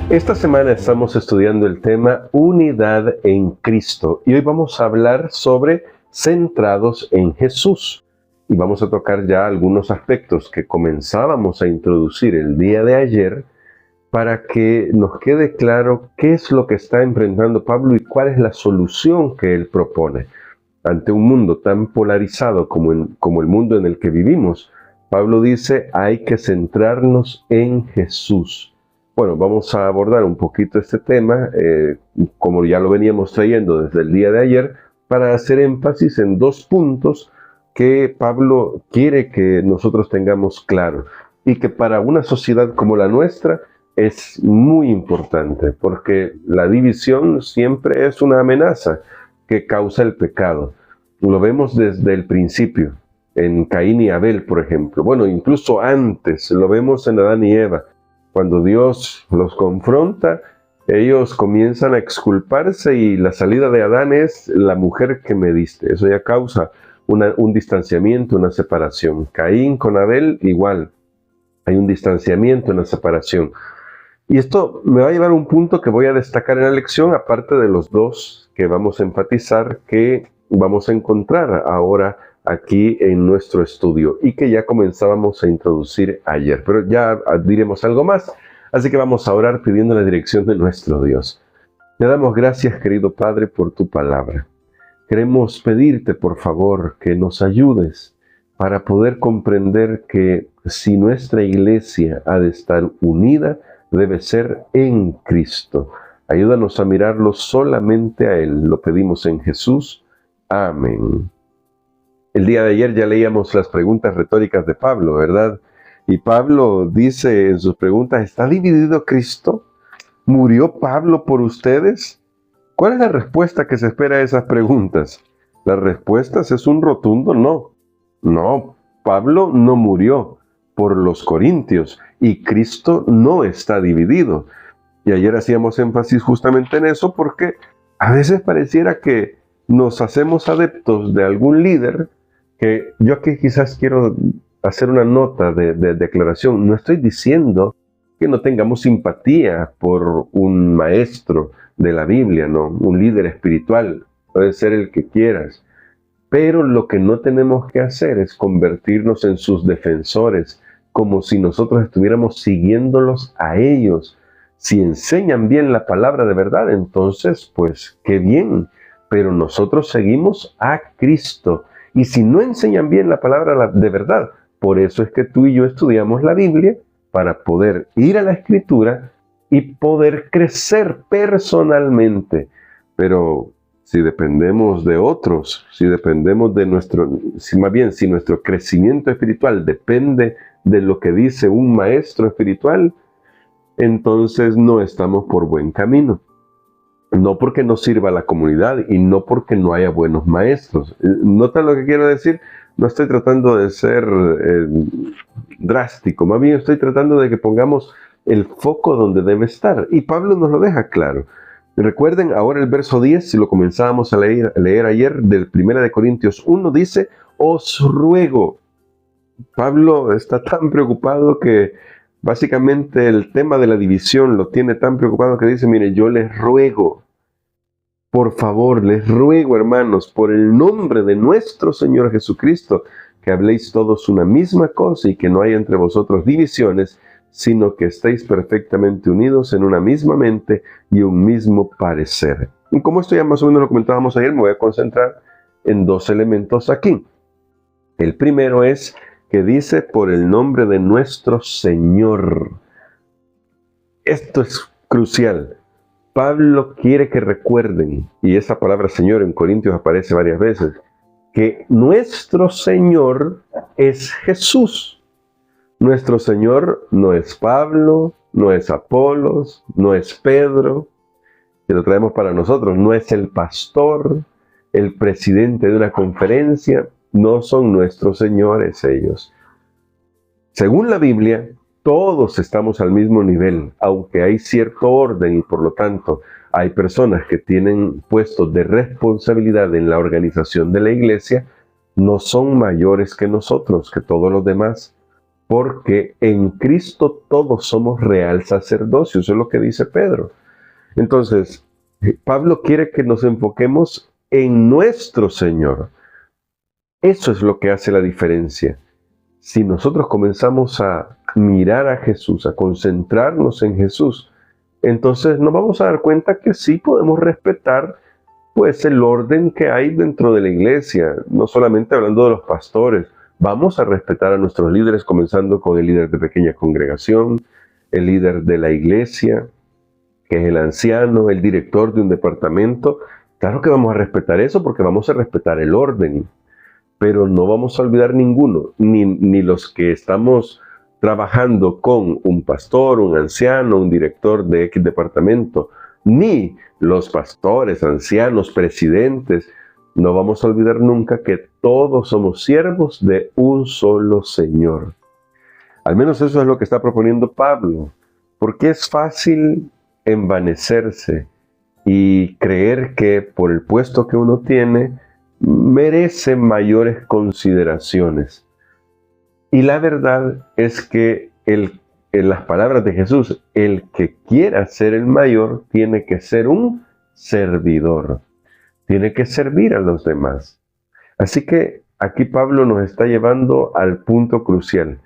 Esta semana estamos estudiando el tema Unidad en Cristo y hoy vamos a hablar sobre centrados en Jesús. Y vamos a tocar ya algunos aspectos que comenzábamos a introducir el día de ayer para que nos quede claro qué es lo que está enfrentando Pablo y cuál es la solución que él propone. Ante un mundo tan polarizado como el mundo en el que vivimos, Pablo dice, hay que centrarnos en Jesús. Bueno, vamos a abordar un poquito este tema, como ya lo veníamos trayendo desde el día de ayer, para hacer énfasis en dos puntos que Pablo quiere que nosotros tengamos claro y que para una sociedad como la nuestra es muy importante, porque la división siempre es una amenaza que causa el pecado. Lo vemos desde el principio, en Caín y Abel, por ejemplo. Bueno, incluso antes, lo vemos en Adán y Eva. Cuando Dios los confronta, ellos comienzan a exculparse y la salida de Adán es la mujer que me diste. Eso ya causa un distanciamiento, una separación. Caín con Abel, igual. Hay un distanciamiento, una separación. Y esto me va a llevar a un punto que voy a destacar en la lección, aparte de los dos que vamos a enfatizar, que vamos a encontrar ahora aquí en nuestro estudio y que ya comenzábamos a introducir ayer. Pero ya diremos algo más, así que vamos a orar pidiendo la dirección de nuestro Dios. Te damos gracias, querido Padre, por tu palabra. Queremos pedirte, por favor, que nos ayudes para poder comprender que si nuestra iglesia ha de estar unida, debe ser en Cristo. Ayúdanos a mirarlo solamente a Él. Lo pedimos en Jesús. Amén. El día de ayer ya leíamos las preguntas retóricas de Pablo, ¿verdad? Y Pablo dice en sus preguntas, ¿está dividido Cristo? ¿Murió Pablo por ustedes? ¿Cuál es la respuesta que se espera a esas preguntas? La respuesta es un rotundo no. No, Pablo no murió por los corintios y Cristo no está dividido. Y ayer hacíamos énfasis justamente en eso porque a veces pareciera que nos hacemos adeptos de algún líder, que yo aquí quizás quiero hacer una nota de declaración. No estoy diciendo que no tengamos simpatía por un maestro de la Biblia, no, un líder espiritual, puede ser el que quieras. Pero lo que no tenemos que hacer es convertirnos en sus defensores, como si nosotros estuviéramos siguiéndolos a ellos. Si enseñan bien la palabra de verdad, entonces, pues, qué bien. Pero nosotros seguimos a Cristo. Y si no enseñan bien la palabra de verdad, por eso es que tú y yo estudiamos la Biblia, para poder ir a la Escritura y poder crecer personalmente. Pero si dependemos de otros, si dependemos de si nuestro crecimiento espiritual depende de lo que dice un maestro espiritual, entonces no estamos por buen camino. No porque no sirva a la comunidad y no porque no haya buenos maestros. ¿Nota lo que quiero decir? No estoy tratando de ser drástico, más bien estoy tratando de que pongamos el foco donde debe estar. Y Pablo nos lo deja claro. Recuerden ahora el verso 10, si lo comenzábamos a leer ayer, del 1 de Corintios 1, dice, os ruego. Pablo está tan preocupado que básicamente el tema de la división lo tiene tan preocupado que dice, mire, yo les ruego, por favor, les ruego, hermanos, por el nombre de nuestro Señor Jesucristo, que habléis todos una misma cosa y que no haya entre vosotros divisiones, sino que estéis perfectamente unidos en una misma mente y un mismo parecer. Y como esto ya más o menos lo comentábamos ayer, me voy a concentrar en dos elementos aquí. El primero es que dice por el nombre de nuestro Señor. Esto es crucial. Pablo quiere que recuerden, y esa palabra Señor en Corintios aparece varias veces, que nuestro Señor es Jesús. Nuestro Señor no es Pablo, no es Apolos, no es Pedro, que lo traemos para nosotros, no es el pastor, el presidente de una conferencia, no son nuestros señores ellos. Según la Biblia, todos estamos al mismo nivel, aunque hay cierto orden y por lo tanto hay personas que tienen puestos de responsabilidad en la organización de la iglesia, no son mayores que nosotros, que todos los demás. porque en Cristo todos somos real sacerdocio. Eso es lo que dice Pedro. Entonces, Pablo quiere que nos enfoquemos en nuestro Señor. Eso es lo que hace la diferencia. Si nosotros comenzamos a mirar a Jesús, a concentrarnos en Jesús, entonces nos vamos a dar cuenta que sí podemos respetar pues el orden que hay dentro de la iglesia, no solamente hablando de los pastores. Vamos a respetar a nuestros líderes, comenzando con el líder de pequeña congregación, el líder de la iglesia, que es el anciano, el director de un departamento. Claro que vamos a respetar eso porque vamos a respetar el orden, pero no vamos a olvidar ninguno, ni los que estamos trabajando con un pastor, un anciano, un director de X departamento, ni los pastores, ancianos, presidentes. No vamos a olvidar nunca que todos somos siervos de un solo Señor. Al menos eso es lo que está proponiendo Pablo, porque es fácil envanecerse y creer que por el puesto que uno tiene merece mayores consideraciones. Y la verdad es que en las palabras de Jesús, el que quiera ser el mayor tiene que ser un servidor, tiene que servir a los demás. Así que aquí Pablo nos está llevando al punto crucial.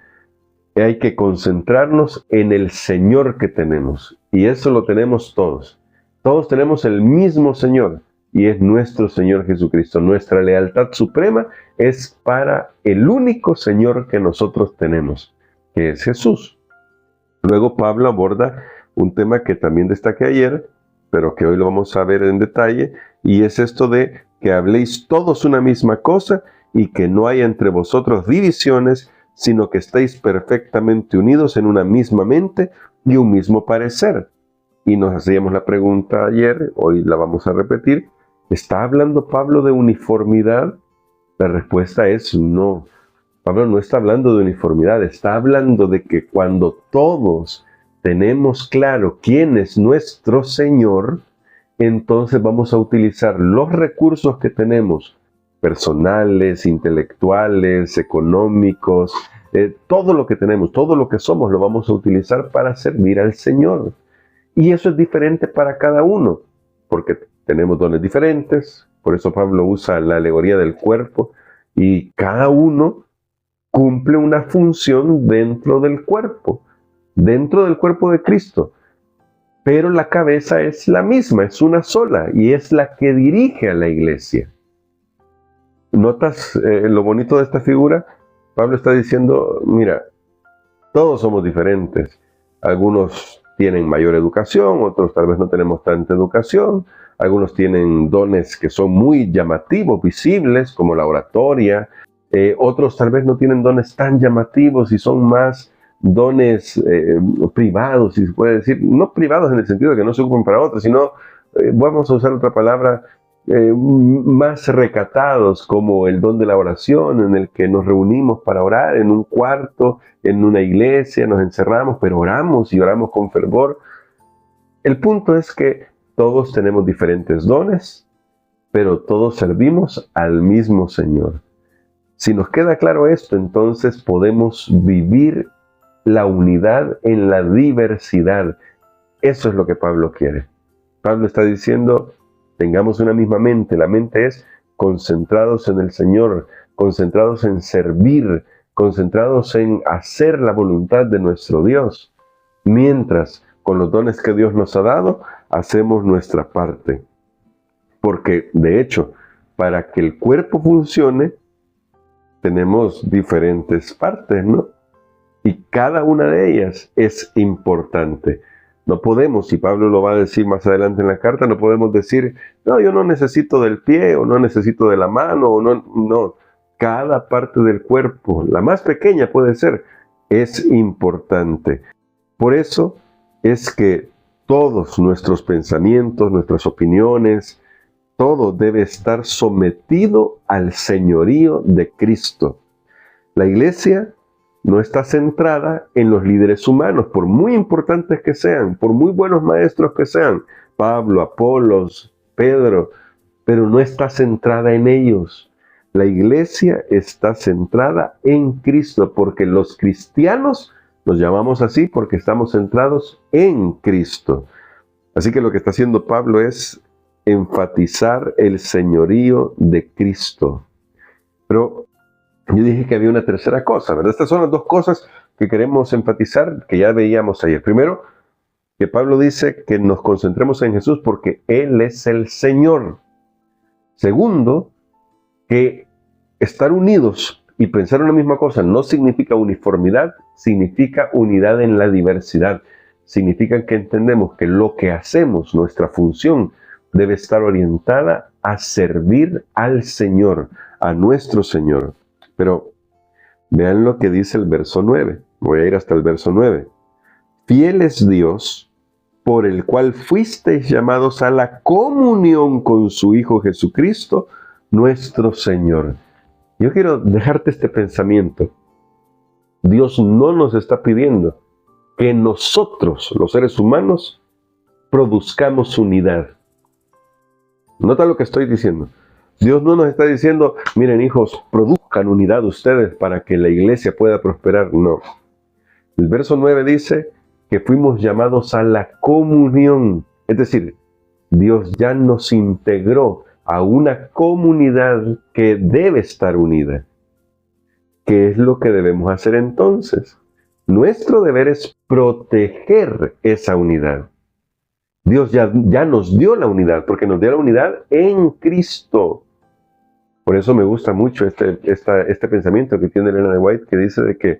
Hay que concentrarnos en el Señor que tenemos, y eso lo tenemos todos. Todos tenemos el mismo Señor, y es nuestro Señor Jesucristo. Nuestra lealtad suprema es para el único Señor que nosotros tenemos, que es Jesús. Luego Pablo aborda un tema que también destaqué ayer, pero que hoy lo vamos a ver en detalle, y es esto de que habléis todos una misma cosa y que no haya entre vosotros divisiones, sino que estéis perfectamente unidos en una misma mente y un mismo parecer. Y nos hacíamos la pregunta ayer, hoy la vamos a repetir. ¿Está hablando Pablo de uniformidad? La respuesta es no. Pablo no está hablando de uniformidad, está hablando de que cuando todos tenemos claro quién es nuestro Señor, entonces vamos a utilizar los recursos que tenemos, personales, intelectuales, económicos, todo lo que tenemos, todo lo que somos, lo vamos a utilizar para servir al Señor. Y eso es diferente para cada uno, porque tenemos dones diferentes. Por eso Pablo usa la alegoría del cuerpo, y cada uno cumple una función dentro del cuerpo de Cristo. Pero la cabeza es la misma, es una sola, y es la que dirige a la iglesia. ¿Notas lo bonito de esta figura? Pablo está diciendo, mira, todos somos diferentes. Algunos tienen mayor educación, otros tal vez no tenemos tanta educación. Algunos tienen dones que son muy llamativos, visibles, como la oratoria. Otros tal vez no tienen dones tan llamativos y son más dones privados, si se puede decir. No privados en el sentido de que no se ocupen para otros, sino, vamos a usar otra palabra, más recatados, como el don de la oración, en el que nos reunimos para orar en un cuarto, en una iglesia, nos encerramos, pero oramos y oramos con fervor. El punto es que todos tenemos diferentes dones, pero todos servimos al mismo Señor. Si nos queda claro esto, entonces podemos vivir la unidad en la diversidad. Eso es lo que Pablo quiere. Pablo está diciendo, tengamos una misma mente. La mente es concentrados en el Señor, concentrados en servir, concentrados en hacer la voluntad de nuestro Dios. Mientras, con los dones que Dios nos ha dado, hacemos nuestra parte. Porque, de hecho, para que el cuerpo funcione, tenemos diferentes partes, ¿no? Y cada una de ellas es importante. No podemos, y Pablo lo va a decir más adelante en la carta, no podemos decir, no, yo no necesito del pie, o no necesito de la mano, o no. Cada parte del cuerpo, la más pequeña puede ser, es importante. Por eso es que todos nuestros pensamientos, nuestras opiniones, todo debe estar sometido al señorío de Cristo. La iglesia no está centrada en los líderes humanos, por muy importantes que sean, por muy buenos maestros que sean, Pablo, Apolos, Pedro, pero no está centrada en ellos. La iglesia está centrada en Cristo, porque los cristianos nos llamamos así porque estamos centrados en Cristo. Así que lo que está haciendo Pablo es enfatizar el señorío de Cristo. Pero yo dije que había una tercera cosa, ¿verdad? Estas son las dos cosas que queremos enfatizar, que ya veíamos ayer. Primero, que Pablo dice que nos concentremos en Jesús porque Él es el Señor. Segundo, que estar unidos y pensar una misma cosa no significa uniformidad, significa unidad en la diversidad. Significa que entendemos que lo que hacemos, nuestra función, debe estar orientada a servir al Señor, a nuestro Señor. Pero vean lo que dice el verso 9. Voy a ir hasta el verso 9. Fiel es Dios, por el cual fuisteis llamados a la comunión con su Hijo Jesucristo, nuestro Señor. Yo quiero dejarte este pensamiento. Dios no nos está pidiendo que nosotros, los seres humanos, produzcamos unidad. Nota lo que estoy diciendo. Dios no nos está diciendo, miren hijos, produzcan unidad ustedes para que la iglesia pueda prosperar. No. El verso 9 dice que fuimos llamados a la comunión. Es decir, Dios ya nos integró a una comunidad que debe estar unida. ¿Qué es lo que debemos hacer entonces? Nuestro deber es proteger esa unidad. Dios ya nos dio la unidad, porque nos dio la unidad en Cristo. Por eso me gusta mucho este pensamiento que tiene Elena de White, que dice de que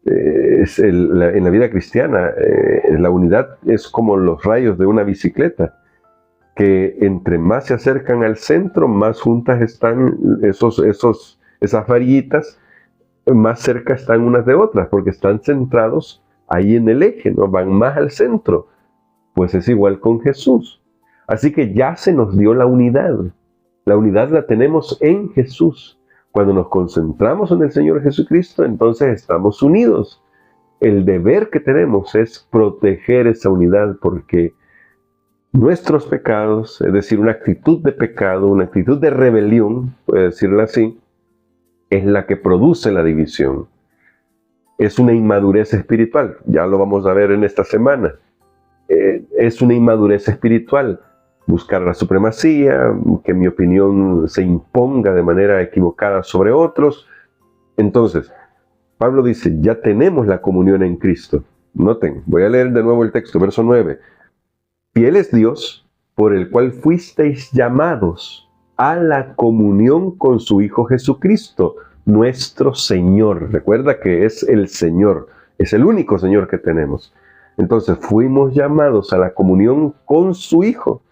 en la vida cristiana la unidad es como los rayos de una bicicleta, que entre más se acercan al centro, más juntas están esas varillitas, más cerca están unas de otras, porque están centrados ahí en el eje, ¿no? Van más al centro. Pues es igual con Jesús. Así que ya se nos dio la unidad. La unidad la tenemos en Jesús. Cuando nos concentramos en el Señor Jesucristo, entonces estamos unidos. El deber que tenemos es proteger esa unidad, porque nuestros pecados, es decir, una actitud de pecado, una actitud de rebelión, puede decirlo así, es la que produce la división. Es una inmadurez espiritual. Ya lo vamos a ver en esta semana. Es una inmadurez espiritual. Buscar la supremacía, que mi opinión se imponga de manera equivocada sobre otros. Entonces, Pablo dice, ya tenemos la comunión en Cristo. Noten, voy a leer de nuevo el texto, verso 9. Fiel es Dios, por el cual fuisteis llamados a la comunión con su Hijo Jesucristo, nuestro Señor. Recuerda que es el Señor, es el único Señor que tenemos. Entonces fuimos llamados a la comunión con su Hijo.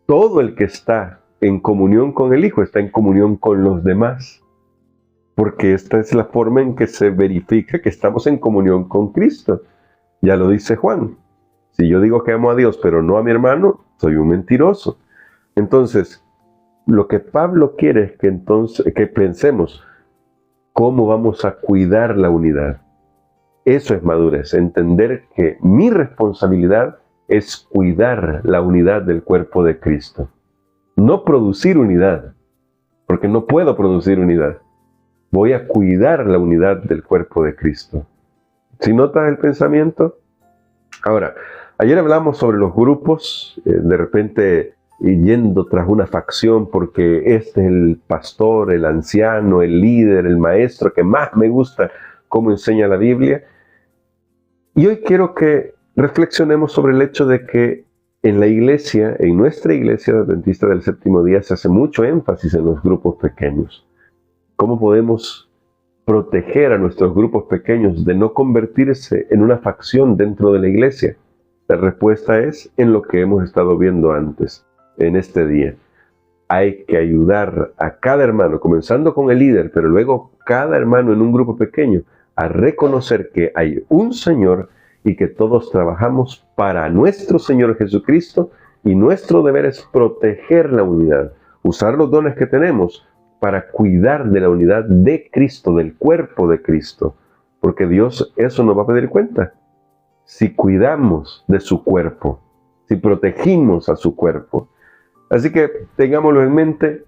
Todo el que está en comunión con el Hijo está en comunión con los demás. Porque esta es la forma en que se verifica que estamos en comunión con Cristo. Ya lo dice Juan. Si yo digo que amo a Dios, pero no a mi hermano, soy un mentiroso. Entonces, lo que Pablo quiere es que pensemos cómo vamos a cuidar la unidad. Eso es madurez, entender que mi responsabilidad es cuidar la unidad del cuerpo de Cristo. No producir unidad, porque no puedo producir unidad. Voy a cuidar la unidad del cuerpo de Cristo. ¿Sí notas el pensamiento? Ahora, ayer hablamos sobre los grupos, de repente yendo tras una facción porque este es el pastor, el anciano, el líder, el maestro que más me gusta cómo enseña la Biblia. Y hoy quiero que reflexionemos sobre el hecho de que en la iglesia, en nuestra iglesia adventista del séptimo día, se hace mucho énfasis en los grupos pequeños. ¿Cómo podemos proteger a nuestros grupos pequeños de no convertirse en una facción dentro de la iglesia? La respuesta es en lo que hemos estado viendo antes, en este día. Hay que ayudar a cada hermano, comenzando con el líder, pero luego cada hermano en un grupo pequeño, a reconocer que hay un Señor y que todos trabajamos para nuestro Señor Jesucristo, y nuestro deber es proteger la unidad, usar los dones que tenemos para cuidar de la unidad de Cristo, del cuerpo de Cristo, porque Dios eso nos va a pedir cuenta. Si cuidamos de su cuerpo, si protegimos a su cuerpo. Así que tengámoslo en mente.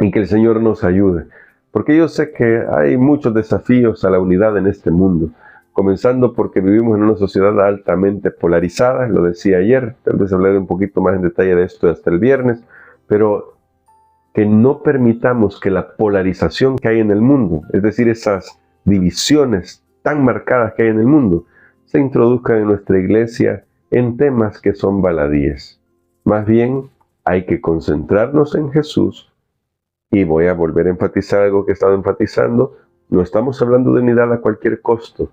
y que el Señor nos ayude. Porque yo sé que hay muchos desafíos a la unidad en este mundo, comenzando porque vivimos en una sociedad altamente polarizada, lo decía ayer, tal vez hablaré un poquito más en detalle de esto hasta el viernes, pero que no permitamos que la polarización que hay en el mundo, es decir, esas divisiones tan marcadas que hay en el mundo, se introduzcan en nuestra iglesia en temas que son baladíes. Más bien, hay que concentrarnos en Jesús, y voy a volver a enfatizar algo que he estado enfatizando. No estamos hablando de unidad a cualquier costo,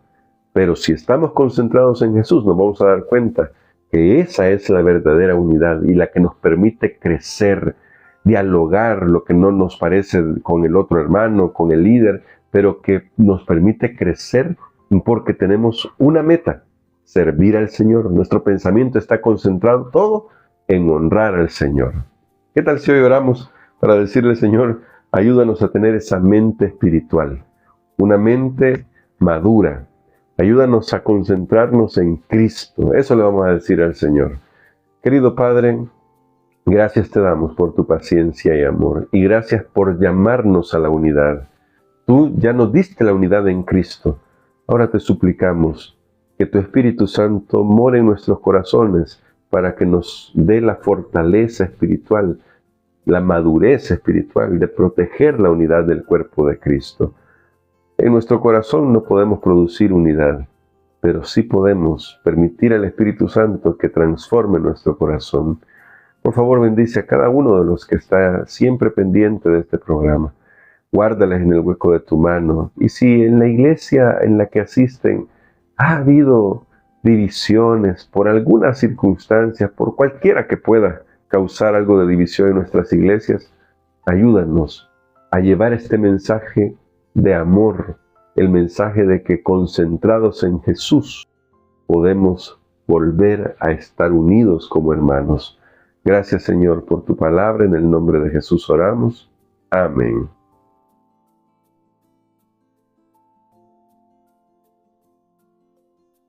pero si estamos concentrados en Jesús, nos vamos a dar cuenta que esa es la verdadera unidad y la que nos permite crecer, dialogar lo que no nos parece con el otro hermano, con el líder, pero que nos permite crecer porque tenemos una meta: servir al Señor. Nuestro pensamiento está concentrado todo en honrar al Señor. ¿Qué tal si hoy oramos para decirle: Señor, ayúdanos a tener esa mente espiritual, una mente madura? Ayúdanos a concentrarnos en Cristo. Eso le vamos a decir al Señor. Querido Padre, gracias te damos por tu paciencia y amor, y gracias por llamarnos a la unidad. Tú ya nos diste la unidad en Cristo. Ahora te suplicamos que tu Espíritu Santo more en nuestros corazones para que nos dé la fortaleza espiritual, la madurez espiritual de proteger la unidad del cuerpo de Cristo. En nuestro corazón no podemos producir unidad, pero sí podemos permitir al Espíritu Santo que transforme nuestro corazón. Por favor, bendice a cada uno de los que está siempre pendiente de este programa. Guárdales en el hueco de tu mano. Y si en la iglesia en la que asisten ha habido divisiones por alguna circunstancia, por cualquiera que pueda causar algo de división en nuestras iglesias, ayúdanos a llevar este mensaje de amor, el mensaje de que concentrados en Jesús podemos volver a estar unidos como hermanos. Gracias, Señor, por tu palabra. En el nombre de Jesús oramos. Amén.